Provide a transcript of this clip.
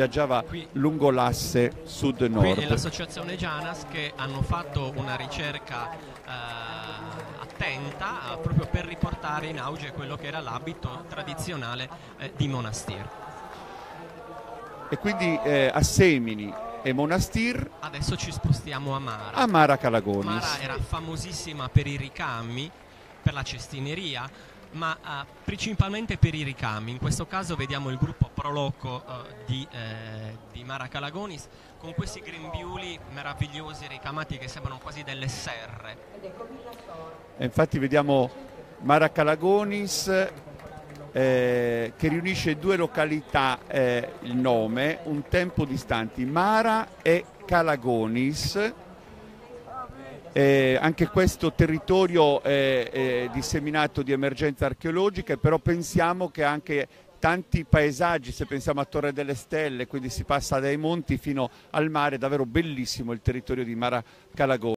viaggiava Qui, lungo l'asse sud-nord. qui è l'associazione Janas che hanno fatto una ricerca attenta proprio per riportare in auge quello che era l'abito tradizionale di Monastir. E quindi a Semini e Monastir, Adesso ci spostiamo a Mara. a Mara Calagonis. Mara era famosissima per i ricami, per la cestineria, ma principalmente per i ricami. In questo caso vediamo il gruppo Proloco di Mara Calagonis con questi grembiuli meravigliosi ricamati che sembrano quasi delle serre. E infatti vediamo Mara Calagonis che riunisce due località, il nome, un tempo distanti, Mara e Calagonis. Anche questo territorio è disseminato di emergenza archeologica, però pensiamo che anche tanti paesaggi, se pensiamo a Torre delle Stelle, quindi si passa dai monti fino al mare, è davvero bellissimo il territorio di Mara Calagonis.